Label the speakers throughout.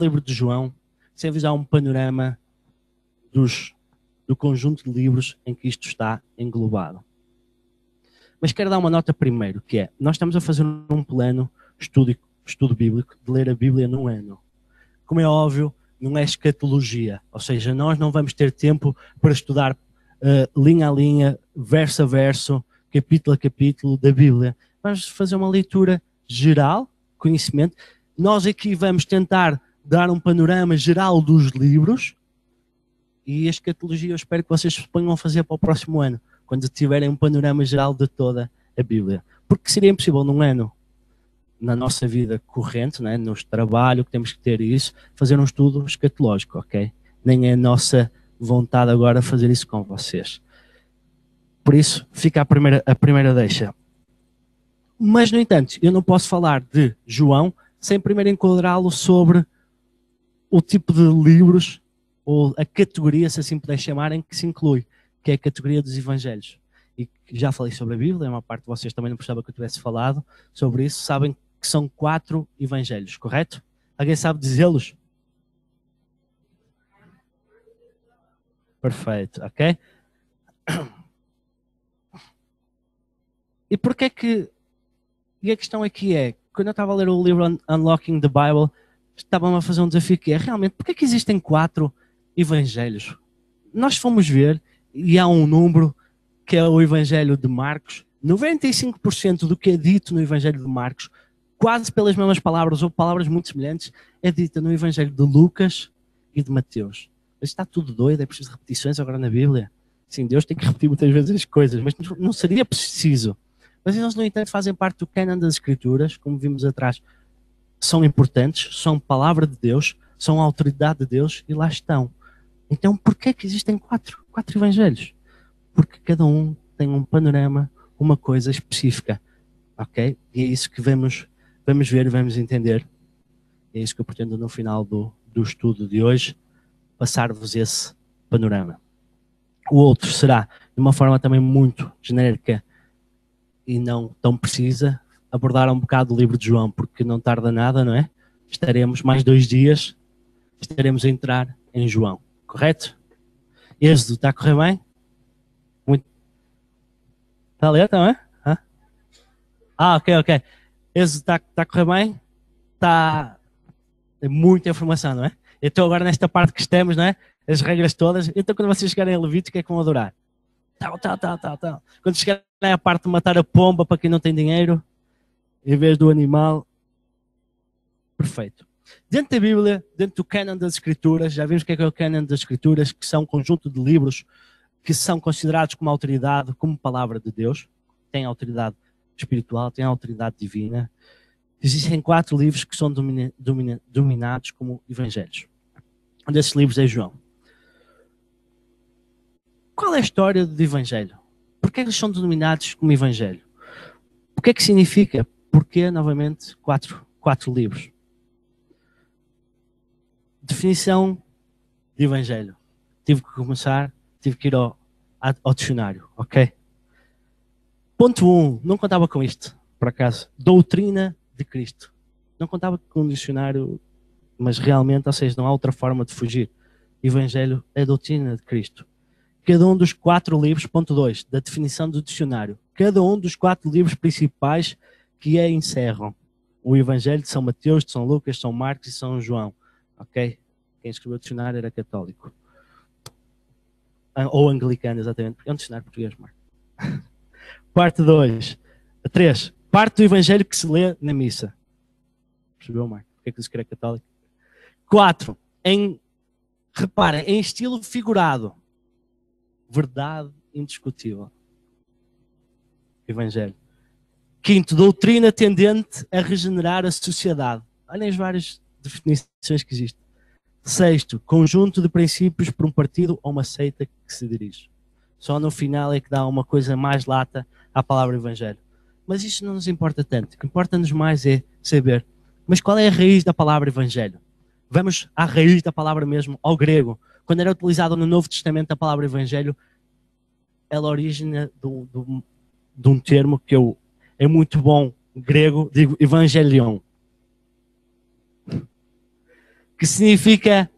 Speaker 1: livro de João, sem vos dar um panorama do conjunto de livros em que isto está englobado. Mas quero dar uma nota primeiro, que é, nós estamos a fazer um plano estudo bíblico de ler a Bíblia num ano. Como é óbvio, não é escatologia, ou seja, nós não vamos ter tempo para estudar linha a linha, verso a verso, capítulo a capítulo da Bíblia. Vamos fazer uma leitura geral, conhecimento. Nós aqui vamos tentar dar um panorama geral dos livros e a escatologia eu espero que vocês se ponham a fazer para o próximo ano, quando tiverem um panorama geral de toda a Bíblia. Porque seria impossível num ano, na nossa vida corrente, né, no trabalho, que temos que ter isso, fazer um estudo escatológico, ok? Nem é a nossa vontade agora fazer isso com vocês. Por isso, fica a primeira deixa. Mas, no entanto, eu não posso falar de João sem primeiro enquadrá-lo sobre o tipo de livros, ou a categoria, se assim puder chamar, em que se inclui, que é a categoria dos evangelhos. E já falei sobre a Bíblia, uma parte de vocês também não precisava que eu tivesse falado sobre isso, sabem que são 4 evangelhos, correto? Alguém sabe dizê-los? Perfeito, ok? E porquê que... E a questão aqui é, quando eu estava a ler o livro Unlocking the Bible, estava-me a fazer um desafio que é, realmente, porquê que existem 4 evangelhos? Nós fomos ver, e há um número, que é o evangelho de Marcos. 95% do que é dito no evangelho de Marcos, quase pelas mesmas palavras, ou palavras muito semelhantes, é dita no evangelho de Lucas e de Mateus. Mas está tudo doido, é preciso repetições agora na Bíblia. Sim, Deus tem que repetir muitas vezes as coisas, mas não seria preciso. Mas eles, no entanto, fazem parte do cânon das Escrituras, como vimos atrás. São importantes, são palavra de Deus, são autoridade de Deus e lá estão. Então, porquê que existem 4 evangelhos? Porque cada um tem um panorama, uma coisa específica, ok? E é isso que vamos ver e vamos entender. É isso que eu pretendo no final do estudo de hoje, passar-vos esse panorama. O outro será, de uma forma também muito genérica e não tão precisa, abordar um bocado o livro de João, porque não tarda nada, não é? Estaremos mais 2 dias, estaremos a entrar em João, correto? Êxodo, está a correr bem? Muito. Está a ler também? Ok. Êxodo está a correr bem? Está... É muita informação, não é? Então agora nesta parte que estamos, não é? As regras todas. Então quando vocês chegarem a Levítico, o que é que vão adorar? Tal. Quando chegarem à parte de matar a pomba para quem não tem dinheiro, em vez do animal, perfeito. Dentro da Bíblia, dentro do cânon das Escrituras, já vimos o que é o cânon das Escrituras, que são um conjunto de livros que são considerados como autoridade, como palavra de Deus. Tem autoridade espiritual, tem autoridade divina. Existem 4 livros que são dominados como evangelhos. Um desses livros é João. Qual é a história do evangelho? Por que eles são denominados como evangelho? O que é que significa? Porquê, novamente, 4 livros? Definição de evangelho. Tive que ir ao dicionário, ok? Ponto 1, não contava com isto, por acaso. Doutrina de Cristo. Não contava com um dicionário, mas realmente, ou seja, não há outra forma de fugir. Evangelho é a doutrina de Cristo. Cada um dos 4 livros, ponto 2, da definição do dicionário. Cada um dos 4 livros principais que a encerram. O Evangelho de São Mateus, de São Lucas, São Marcos e São João. Ok? Quem escreveu o dicionário era católico. Ou anglicano, exatamente. Porque é um dicionário português, Marco. Parte 3. Parte do Evangelho que se lê na missa. Percebeu, Marco? Porque é que se escreve católico? 4. Repara, em estilo figurado. Verdade indiscutível. Evangelho. 5. Doutrina tendente a regenerar a sociedade. Olhem as várias definições que existem. 6. Conjunto de princípios por um partido ou uma seita que se dirige. Só no final é que dá uma coisa mais lata à palavra evangelho. Mas isto não nos importa tanto. O que importa-nos mais é saber, mas qual é a raiz da palavra evangelho? Vamos à raiz da palavra mesmo, ao grego. Quando era utilizada no Novo Testamento a palavra evangelho, ela origina de um termo que é muito bom grego, digo evangelion, que significa,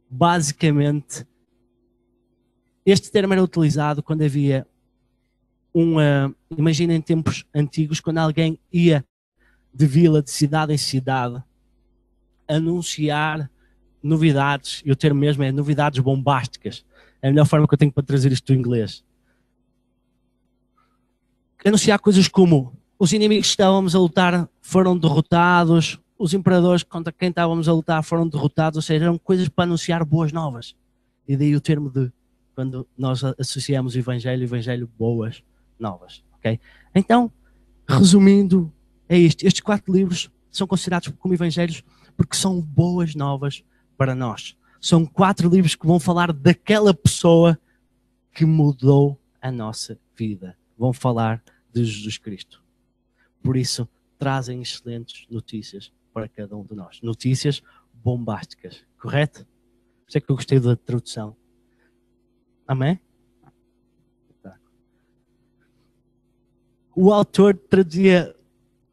Speaker 1: basicamente, este termo era utilizado quando havia imagina em tempos antigos, quando alguém ia de vila, de cidade em cidade, anunciar novidades, e o termo mesmo é novidades bombásticas. É a melhor forma que eu tenho para trazer isto do inglês. Anunciar coisas como os inimigos que estávamos a lutar foram derrotados, os imperadores contra quem estávamos a lutar foram derrotados, ou seja, eram coisas para anunciar boas novas. E daí o termo de, quando nós associamos o evangelho boas novas. Okay? Então, resumindo, é isto. Estes 4 livros são considerados como evangelhos porque são boas novas para nós. São 4 livros que vão falar daquela pessoa que mudou a nossa vida. Vão falar de Jesus Cristo. Por isso, trazem excelentes notícias para cada um de nós. Notícias bombásticas, correto? Por isso é que eu gostei da tradução. Amém? O autor traduzia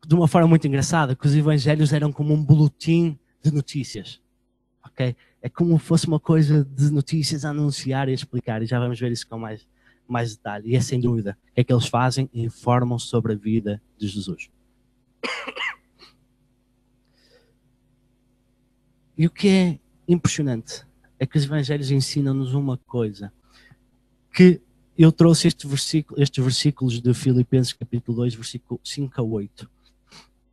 Speaker 1: de uma forma muito engraçada que os evangelhos eram como um boletim de notícias. Okay? É como se fosse uma coisa de notícias a anunciar e a explicar. E já vamos ver isso com mais detalhe. E é sem dúvida. O que é que eles fazem? Informam sobre a vida de Jesus. E o que é impressionante é que os evangelhos ensinam-nos uma coisa. Que eu trouxe estes versículos de Filipenses capítulo 2, versículo 5 a 8.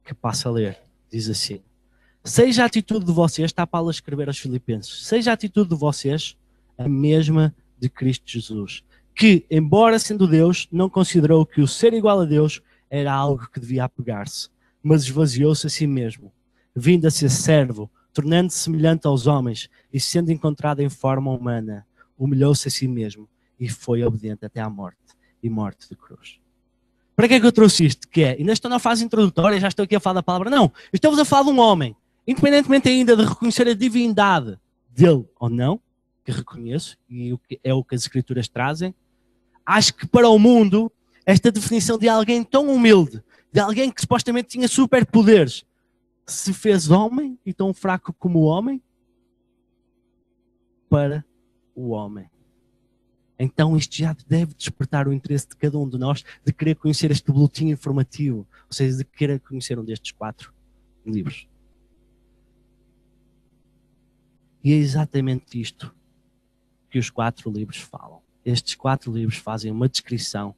Speaker 1: Que passo a ler. Diz assim. Seja a atitude de vocês, está Paulo a escrever aos Filipenses, seja a atitude de vocês a mesma de Cristo Jesus, que, embora sendo Deus, não considerou que o ser igual a Deus era algo que devia apegar-se, mas esvaziou-se a si mesmo, vindo a ser servo, tornando-se semelhante aos homens e sendo encontrado em forma humana, humilhou-se a si mesmo e foi obediente até à morte e morte de cruz. Para que é que eu trouxe isto? Que é, ainda estou na fase introdutória, já estou aqui a falar da palavra. Não, estamos a falar de um homem. Independentemente ainda de reconhecer a divindade dele ou não, que reconheço, e é o que as escrituras trazem, acho que para o mundo, esta definição de alguém tão humilde, de alguém que supostamente tinha superpoderes, se fez homem e tão fraco como o homem, para o homem. Então isto já deve despertar o interesse de cada um de nós de querer conhecer este boletim informativo, ou seja, de querer conhecer um destes 4 livros. E é exatamente isto que os 4 livros falam. Estes 4 livros fazem uma descrição,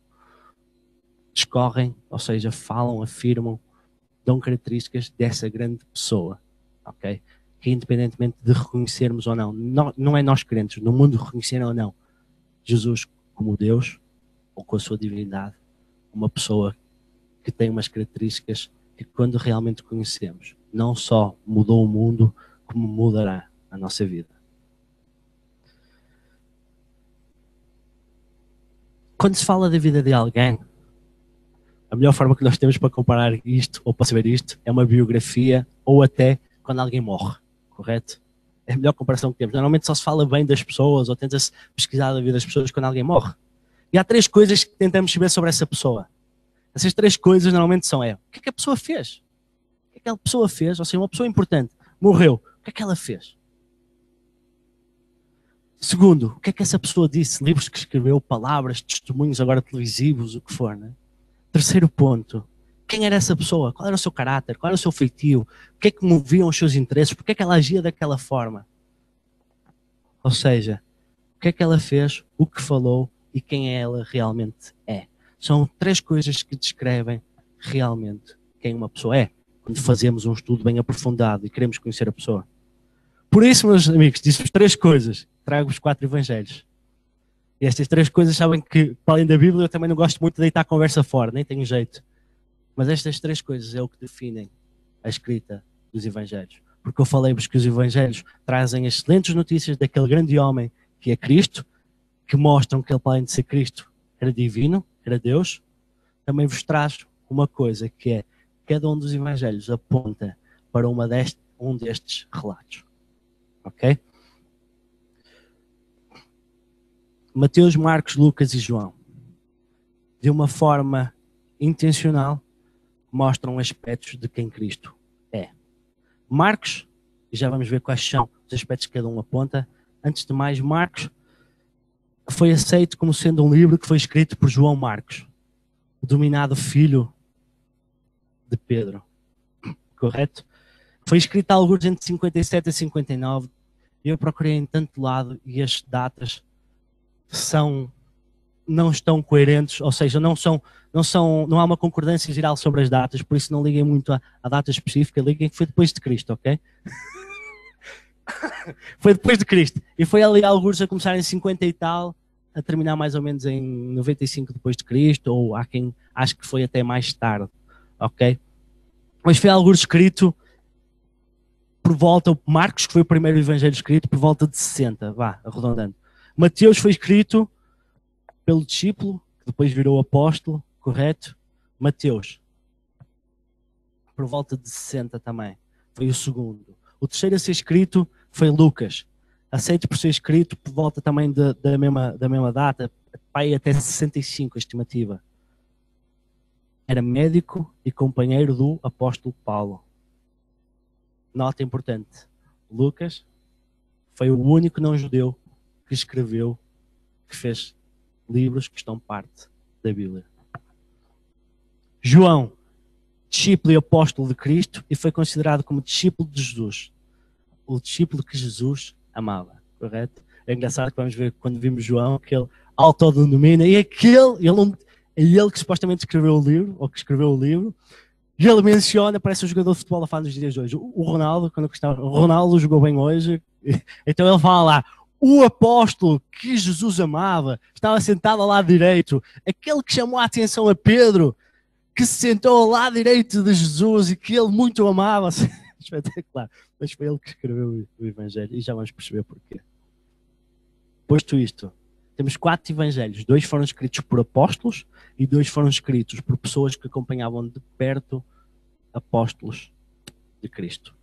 Speaker 1: discorrem, ou seja, falam, afirmam, dão características dessa grande pessoa, ok? Que independentemente de reconhecermos ou não, não é nós crentes, no mundo reconhecerem ou não, Jesus como Deus, ou com a sua divindade, uma pessoa que tem umas características que quando realmente conhecemos, não só mudou o mundo, como mudará a nossa vida. Quando se fala da vida de alguém, a melhor forma que nós temos para comparar isto, ou para saber isto, é uma biografia, ou até quando alguém morre, correto? É a melhor comparação que temos. Normalmente só se fala bem das pessoas, ou tenta-se pesquisar a vida das pessoas quando alguém morre. E há 3 coisas que tentamos saber sobre essa pessoa. Essas 3 coisas normalmente são o que é que a pessoa fez? O que é que aquela pessoa fez? Ou seja, uma pessoa importante, morreu, o que é que ela fez? Segundo, o que é que essa pessoa disse? Livros que escreveu, palavras, testemunhos agora televisivos, o que for, né? Terceiro ponto, quem era essa pessoa? Qual era o seu caráter? Qual era o seu feitio? O que é que moviam os seus interesses? Por que é que ela agia daquela forma? Ou seja, o que é que ela fez, o que falou e quem ela realmente é. São 3 coisas que descrevem realmente quem uma pessoa é, quando fazemos um estudo bem aprofundado e queremos conhecer a pessoa. Por isso, meus amigos, disse-vos 3 coisas, trago-vos 4 evangelhos. E estas 3 coisas sabem que, para além da Bíblia, eu também não gosto muito de deitar a conversa fora, nem tenho jeito. Mas estas 3 coisas é o que definem a escrita dos evangelhos. Porque eu falei-vos que os evangelhos trazem excelentes notícias daquele grande homem que é Cristo, que mostram que ele, para além de ser Cristo, era divino, era Deus. Também vos traz uma coisa, que é cada um dos evangelhos aponta para um destes relatos. Ok? Mateus, Marcos, Lucas e João, de uma forma intencional, mostram aspectos de quem Cristo é. Marcos e já vamos ver quais são os aspectos que cada um aponta. Antes de mais, Marcos foi aceito como sendo um livro que foi escrito por João Marcos, o dominado filho de Pedro. Correto? Foi escrito há alguns entre 57 e 59. Eu procurei em tanto lado e as datas não estão coerentes, ou seja, não há uma concordância geral sobre as datas, por isso não liguem muito à data específica, liguem que foi depois de Cristo, ok? Foi depois de Cristo. E foi ali alguns a começar em 50 e tal, a terminar mais ou menos em 95 depois de Cristo, ou há quem acho que foi até mais tarde, ok? Mas foi alguns escrito por volta, Marcos, que foi o primeiro evangelho escrito, por volta de 60, arredondando. Mateus foi escrito pelo discípulo, que depois virou apóstolo, correto? Mateus, por volta de 60 também, foi o segundo. O terceiro a ser escrito foi Lucas, aceito por ser escrito por volta também da mesma data, pai até 65, a estimativa. Era médico e companheiro do apóstolo Paulo. Nota importante, Lucas foi o único não-judeu que escreveu, que fez livros que estão parte da Bíblia. João, discípulo e apóstolo de Cristo, e foi considerado como discípulo de Jesus, o discípulo que Jesus amava, correto? É engraçado que vamos ver quando vimos João, que ele autodenomina, e é ele que supostamente escreveu o livro, ou que escreveu o livro, e ele menciona, parece um jogador de futebol a falar nos dias de hoje. O Ronaldo, o Ronaldo jogou bem hoje, então ele fala lá, o apóstolo que Jesus amava, estava sentado ao lado direito, aquele que chamou a atenção a Pedro, que se sentou ao lado direito de Jesus e que ele muito amava. Espetacular. Mas foi ele que escreveu o Evangelho e já vamos perceber porquê. Posto isto, temos 4 evangelhos. 2 foram escritos por apóstolos e 2 foram escritos por pessoas que acompanhavam de perto apóstolos de Cristo.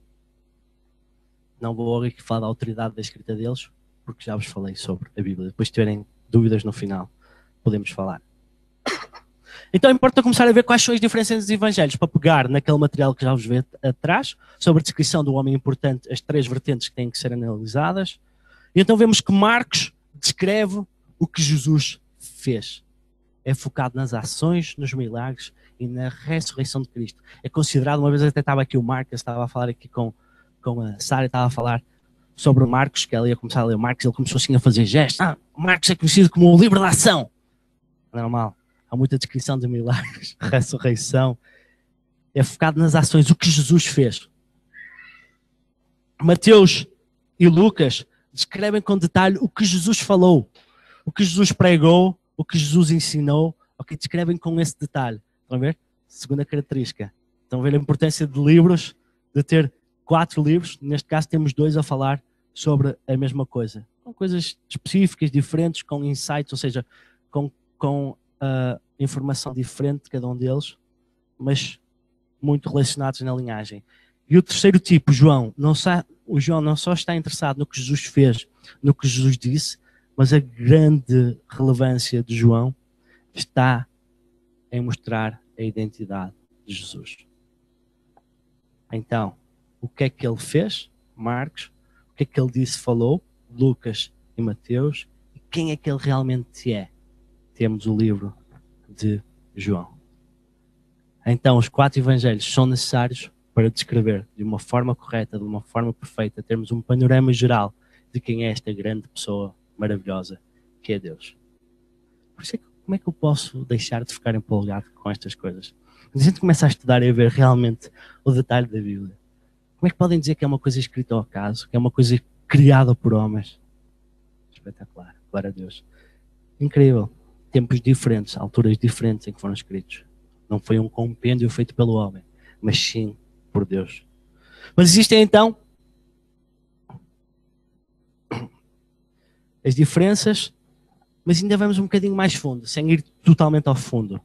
Speaker 1: Não vou aqui falar da autoridade da escrita deles, porque já vos falei sobre a Bíblia. Depois, se tiverem dúvidas no final, podemos falar. Então, importa começar a ver quais são as diferenças dos evangelhos, para pegar naquele material que já vos vê atrás, sobre a descrição do homem importante, as 3 vertentes que têm que ser analisadas. E então vemos que Marcos descreve o que Jesus fez. É focado nas ações, nos milagres e na ressurreição de Cristo. É considerado, uma vez até estava aqui o Marcos, estava a falar aqui com a Sara, estava a falar sobre o Marcos, que ela ia começar a ler o Marcos, ele começou assim a fazer gestos. O Marcos é conhecido como o livro da ação. Normal. Há muita descrição de milagres, ressurreição. É focado nas ações, o que Jesus fez. Mateus e Lucas descrevem com detalhe o que Jesus falou, o que Jesus pregou, o que Jesus ensinou, ok? Descrevem com esse detalhe. Estão a ver? Segunda característica. Estão a ver a importância de livros, de ter 4 livros. Neste caso temos 2 a falar sobre a mesma coisa. Com coisas específicas, diferentes, com insights, ou seja, com informação diferente de cada um deles, mas muito relacionados na linhagem. E o terceiro tipo, João não só está interessado no que Jesus fez, no que Jesus disse, mas a grande relevância de João está em mostrar a identidade de Jesus. Então, o que é que ele fez? Marcos. O que é que ele disse, falou? Lucas e Mateus. E quem é que ele realmente é? Temos o livro de João. Então, os 4 evangelhos são necessários para descrever de uma forma correta, de uma forma perfeita, termos um panorama geral de quem é esta grande pessoa maravilhosa que é Deus. Por isso é que, como é que eu posso deixar de ficar empolgado com estas coisas? Quando a gente começa a estudar e a ver realmente o detalhe da Bíblia, como é que podem dizer que é uma coisa escrita ao acaso, que é uma coisa criada por homens? Espetacular, glória a Deus. Incrível. Tempos diferentes, alturas diferentes em que foram escritos. Não foi um compêndio feito pelo homem, mas sim por Deus. Mas existem então as diferenças, mas ainda vamos um bocadinho mais fundo, sem ir totalmente ao fundo.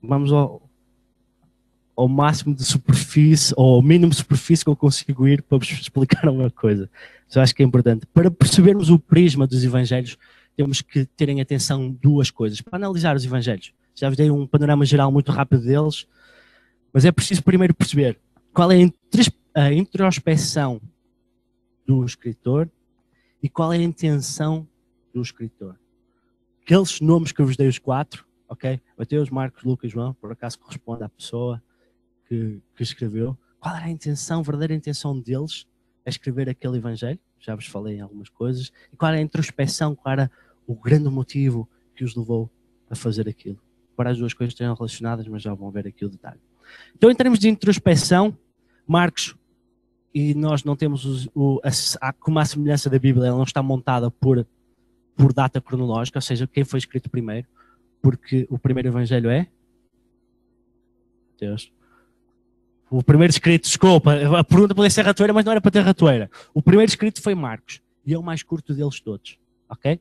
Speaker 1: Vamos ao máximo de superfície, ou ao mínimo de superfície que eu consigo ir para vos explicar uma coisa. Eu acho que é importante. Para percebermos o prisma dos evangelhos, temos que ter em atenção 2 coisas. Para analisar os evangelhos, já vos dei um panorama geral muito rápido deles, mas é preciso primeiro perceber qual é a introspecção do escritor e qual é a intenção do escritor. Aqueles nomes que eu vos dei, os 4, ok? Mateus, Marcos, Lucas, João, por acaso corresponde à pessoa que escreveu. Qual era a intenção, a verdadeira intenção deles a escrever aquele evangelho? Já vos falei em algumas coisas. E qual era a introspecção, qual era o grande motivo que os levou a fazer aquilo? Para as duas coisas estão relacionadas, mas já vão ver aqui o detalhe. Então, em termos de introspecção, Marcos, e nós não temos como a semelhança da Bíblia, ela não está montada por data cronológica, ou seja, quem foi escrito primeiro, porque o primeiro evangelho é Deus. O primeiro escrito, desculpa, a pergunta podia ser ratoeira, mas não era para ter ratoeira. O primeiro escrito foi Marcos, e é o mais curto deles todos, ok?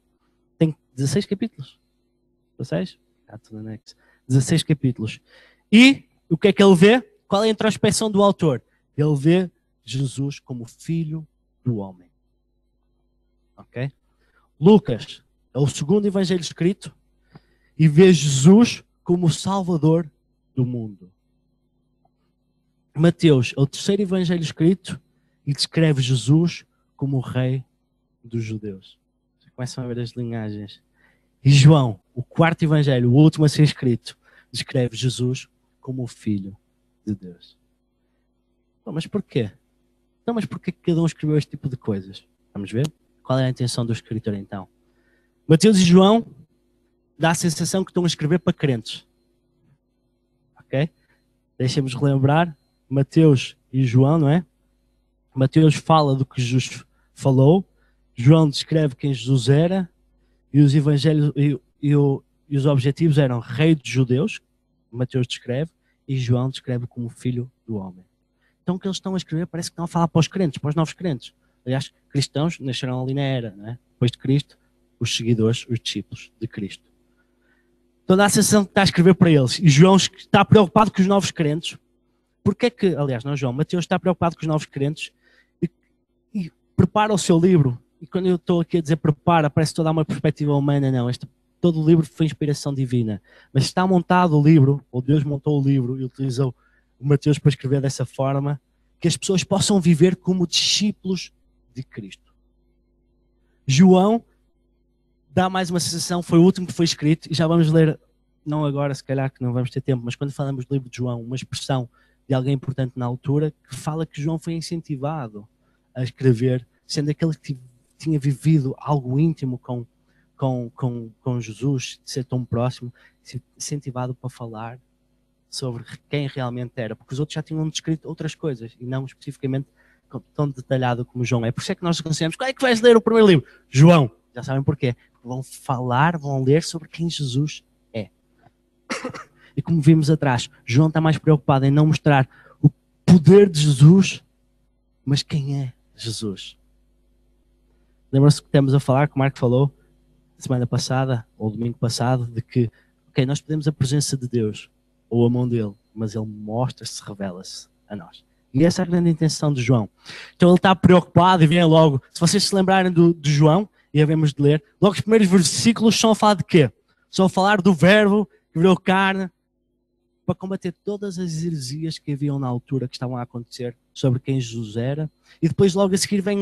Speaker 1: Tem 16 capítulos. 16? 16 capítulos. E o que é que ele vê? Qual é a introspecção do autor? Ele vê Jesus como filho do homem. Ok? Lucas é o segundo evangelho escrito e vê Jesus como o salvador do mundo. Mateus é o terceiro evangelho escrito e descreve Jesus como o rei dos judeus. Já começam a ver as linhagens. E João, o quarto evangelho, o último a ser escrito, descreve Jesus como o filho de Deus. Bom, mas porquê? Então, mas porquê que cada um escreveu este tipo de coisas? Vamos ver? Qual é a intenção do escritor então? Mateus e João dá a sensação que estão a escrever para crentes. Ok? Deixem-nos relembrar. Mateus e João, não é? Mateus fala do que Jesus falou. João descreve quem Jesus era. E os evangelhos e os objetivos eram rei dos judeus. Mateus descreve. E João descreve como filho do homem. Então o que eles estão a escrever parece que estão a falar para os crentes, para os novos crentes. Aliás, cristãos nasceram ali na era, não é? Depois de Cristo, os seguidores, os discípulos de Cristo. Então dá a sensação que está a escrever para eles. E João está preocupado com os novos crentes. Porque é que, aliás, não João, Mateus está preocupado com os novos crentes e prepara o seu livro. E quando eu estou aqui a dizer prepara, parece toda uma perspectiva humana, não. Todo o livro foi inspiração divina. Mas está montado o livro, ou Deus montou o livro e utilizou o Mateus para escrever dessa forma, que as pessoas possam viver como discípulos de Cristo. João dá mais uma sensação, foi o último que foi escrito, e já vamos ler, não agora, se calhar que não vamos ter tempo, mas quando falamos do livro de João, uma expressão de alguém importante na altura, que fala que João foi incentivado a escrever, sendo aquele que tinha vivido algo íntimo com Jesus, de ser tão próximo, incentivado para falar sobre quem realmente era, porque os outros já tinham descrito outras coisas, e não especificamente tão detalhado como João é. Por isso é que nós aconselhamos, qual é que vais ler o primeiro livro? João. Já sabem porquê. Vão falar, vão ler sobre quem Jesus é. E como vimos atrás, João está mais preocupado em não mostrar o poder de Jesus, mas quem é Jesus. Lembram-se que estamos a falar, que o Marco falou, semana passada, ou domingo passado, de que, ok, nós pedimos a presença de Deus, ou a mão dele, mas ele mostra-se, revela-se a nós. E essa é a grande intenção de João. Então ele está preocupado e vem logo, se vocês se lembrarem de João, e havemos de ler, logo os primeiros versículos são a falar de quê? São a falar do verbo que virou carne, para combater todas as heresias que haviam na altura, que estavam a acontecer, sobre quem Jesus era. E depois logo a seguir vem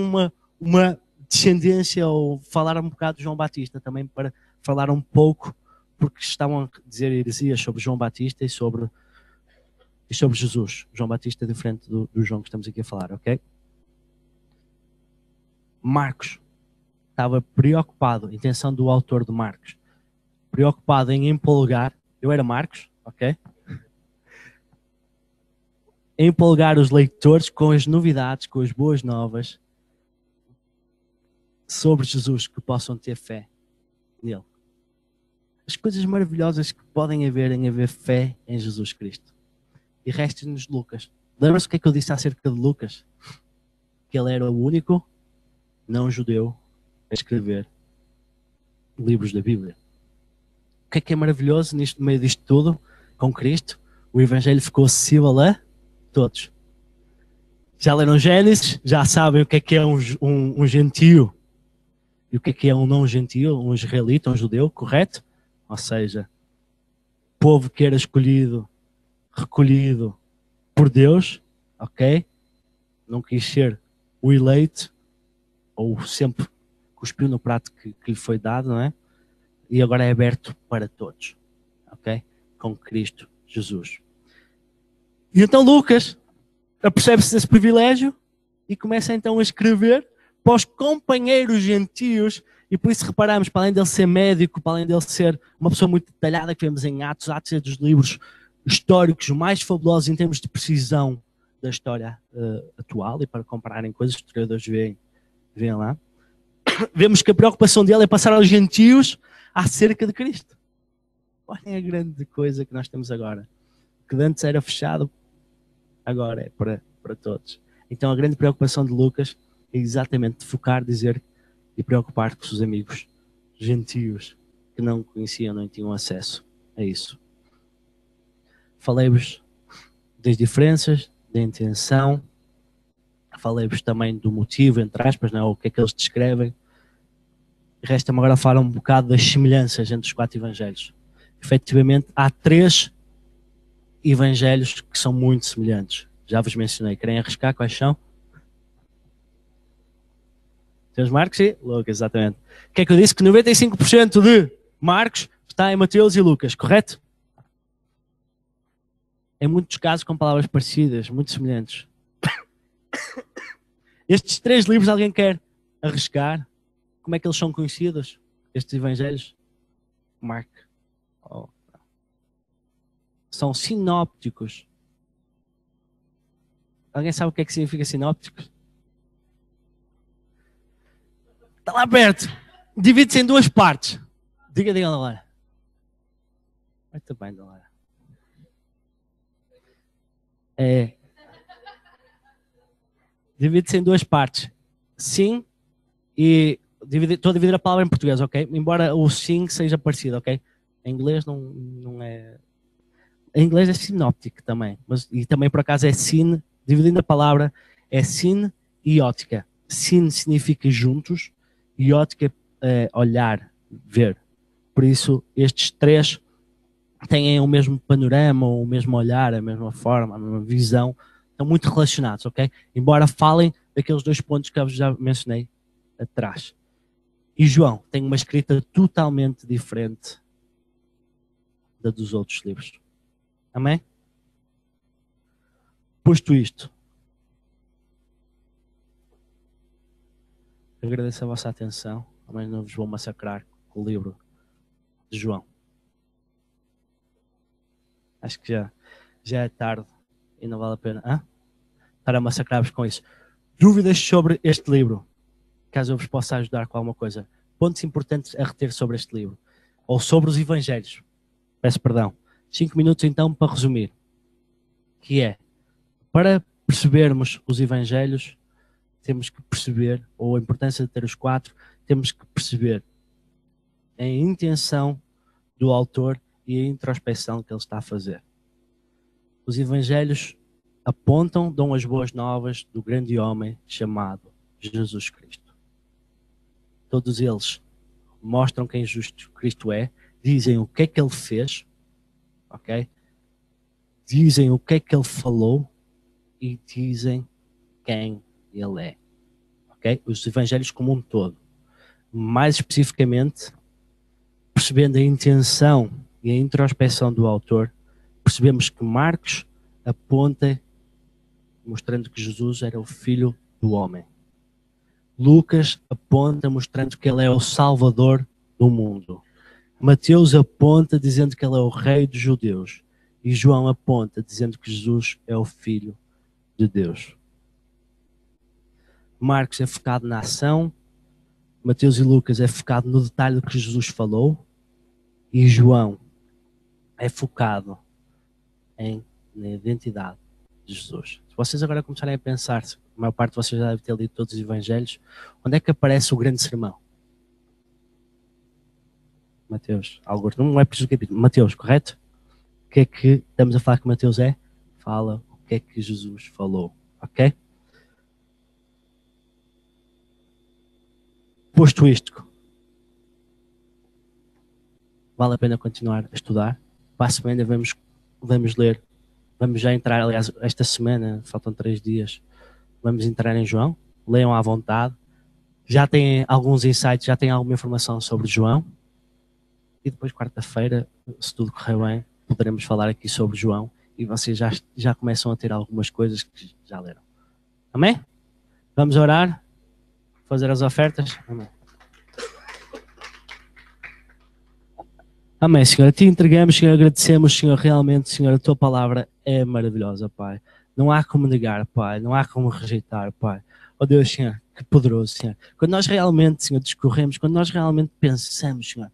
Speaker 1: uma descendência, ou falar um bocado de João Batista, também para falar um pouco, porque estavam a dizer heresias sobre João Batista e sobre Jesus. João Batista é diferente do João que estamos aqui a falar, ok? Marcos estava preocupado, intenção do autor de Marcos, preocupado em empolgar, eu era Marcos, ok? Empolgar os leitores com as novidades, com as boas novas sobre Jesus, que possam ter fé nele. As coisas maravilhosas que podem haver em haver fé em Jesus Cristo. E resta-nos Lucas. Lembra-se o que é que eu disse acerca de Lucas? Que ele era o único não-judeu a escrever livros da Bíblia. O que é maravilhoso no meio disto tudo, com Cristo? O Evangelho ficou acessível a todos. Já leram Gênesis? Já sabem o que é um gentio e o que é um não-gentio, um israelita, um judeu, correto? Ou seja, povo que era escolhido, recolhido por Deus, ok? não quis ser o eleito, ou sempre cuspiu no prato que lhe foi dado, não é? E agora é aberto para todos, ok? Com Cristo Jesus. E então Lucas apercebe-se desse privilégio e começa então a escrever para os companheiros gentios, e por isso reparamos, para além dele ser médico, para além dele ser uma pessoa muito detalhada que vemos em Atos é dos livros históricos mais fabulosos em termos de precisão da história atual, e para compararem coisas que os historiadores veem lá. Vemos que a preocupação dele é passar aos gentios acerca de Cristo. Olhem a grande coisa que nós temos agora. Que antes era fechado, agora é para todos. Então a grande preocupação de Lucas é exatamente focar, dizer e preocupar com os seus amigos gentios que não conheciam, não tinham acesso a isso. Falei-vos das diferenças, da intenção, falei-vos também do motivo, entre aspas, não é? O que é que eles descrevem. Resta-me agora falar um bocado das semelhanças entre os 4 evangelhos. Efetivamente, há 3 evangelhos que são muito semelhantes. Já vos mencionei. Querem arriscar quais são? Temos Marcos e Lucas, exatamente. O que é que eu disse? Que 95% de Marcos está em Mateus e Lucas, correto? Em muitos casos com palavras parecidas, muito semelhantes. Estes 3 livros, alguém quer arriscar? Como é que eles são conhecidos? Estes evangelhos? Mark. Oh. São sinópticos. Alguém sabe o que é que significa sinópticos? Está lá perto. Divide-se em 2 partes. Diga, Lara. Muito bem, Lara. Divide-se em 2 partes. Sim e... Estou a dividir a palavra em português, ok? Embora o sim seja parecido, ok? Em inglês não é... Em inglês é sinóptico também. E também, por acaso, é sin. Dividindo a palavra, é sin e ótica. Sin significa juntos e ótica é olhar, ver. Por isso, estes 3 têm o mesmo panorama, o mesmo olhar, a mesma forma, a mesma visão. Estão muito relacionados, ok? Embora falem daqueles 2 pontos que eu já mencionei atrás. E João tem uma escrita totalmente diferente da dos outros livros. Amém? Posto isto, agradeço a vossa atenção, mas não vos vou massacrar com o livro de João. Acho que já é tarde e não vale a pena estar a massacrar-vos com isso. Dúvidas sobre este livro? Caso eu vos possa ajudar com alguma coisa. Pontos importantes a reter sobre este livro. Ou sobre os evangelhos. Peço perdão. 5 minutos então para resumir. Que é, para percebermos os evangelhos, temos que perceber, ou a importância de ter os 4, temos que perceber a intenção do autor e a introspecção que ele está a fazer. Os evangelhos apontam, dão as boas novas do grande homem chamado Jesus Cristo. Todos eles mostram quem Jesus Cristo é, dizem o que é que ele fez, ok? Dizem o que é que ele falou e dizem quem ele é, ok? Os evangelhos como um todo. Mais especificamente, percebendo a intenção e a introspecção do autor, percebemos que Marcos aponta mostrando que Jesus era o Filho do homem. Lucas aponta mostrando que ele é o Salvador do mundo. Mateus aponta dizendo que ele é o Rei dos judeus. E João aponta dizendo que Jesus é o Filho de Deus. Marcos é focado na ação. Mateus e Lucas é focado no detalhe do que Jesus falou. E João é focado na identidade de Jesus. Se vocês agora começarem a pensar, a maior parte de vocês já deve ter lido todos os evangelhos, onde é que aparece o grande sermão? Mateus, não é preciso capítulo. Mateus, correto? O que é que estamos a falar que Mateus é? Fala o que é que Jesus falou, ok? Posto isto, vale a pena continuar a estudar. Para a semana vamos ler, vamos já entrar, aliás, esta semana, faltam 3 dias, Vamos entrar em João. Leiam à vontade. Já têm alguns insights, já têm alguma informação sobre João. E depois, quarta-feira, se tudo correr bem, poderemos falar aqui sobre João. E vocês já começam a ter algumas coisas que já leram. Amém? Vamos orar? Fazer as ofertas? Amém. Amém, Senhor. A Ti entregamos, Senhor, agradecemos, Senhor, realmente, Senhor, a Tua palavra é maravilhosa, Pai. Não há como negar, Pai. Não há como rejeitar, Pai. Oh Deus, Senhor, que poderoso, Senhor. Quando nós realmente, Senhor, discorremos, quando nós realmente pensamos, Senhor,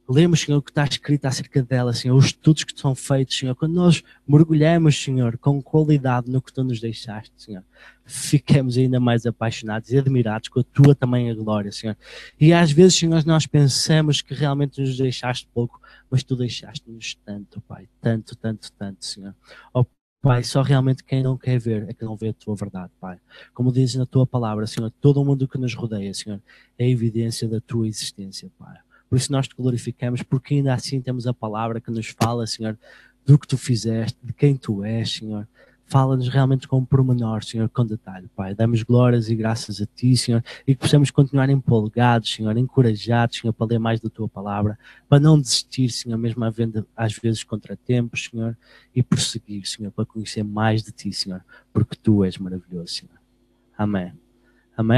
Speaker 1: lemos, Senhor, o que está escrito acerca dela, Senhor, os estudos que são feitos, Senhor, quando nós mergulhamos, Senhor, com qualidade no que Tu nos deixaste, Senhor, fiquemos ainda mais apaixonados e admirados com a Tua também a glória, Senhor. E às vezes, Senhor, nós pensamos que realmente nos deixaste pouco, mas Tu deixaste-nos tanto, Pai, tanto, tanto, tanto, Senhor. Oh, Pai, só realmente quem não quer ver é que não vê a Tua verdade, Pai. Como dizes na Tua palavra, Senhor, todo o mundo que nos rodeia, Senhor, é a evidência da Tua existência, Pai. Por isso nós te glorificamos, porque ainda assim temos a palavra que nos fala, Senhor, do que Tu fizeste, de quem Tu és, Senhor. Fala-nos realmente com pormenor, Senhor, com detalhe, Pai. Damos glórias e graças a Ti, Senhor, e que possamos continuar empolgados, Senhor, encorajados, Senhor, para ler mais da Tua palavra, para não desistir, Senhor, mesmo havendo às vezes contratempos, Senhor, e prosseguir, Senhor, para conhecer mais de Ti, Senhor, porque Tu és maravilhoso, Senhor. Amém. Amém.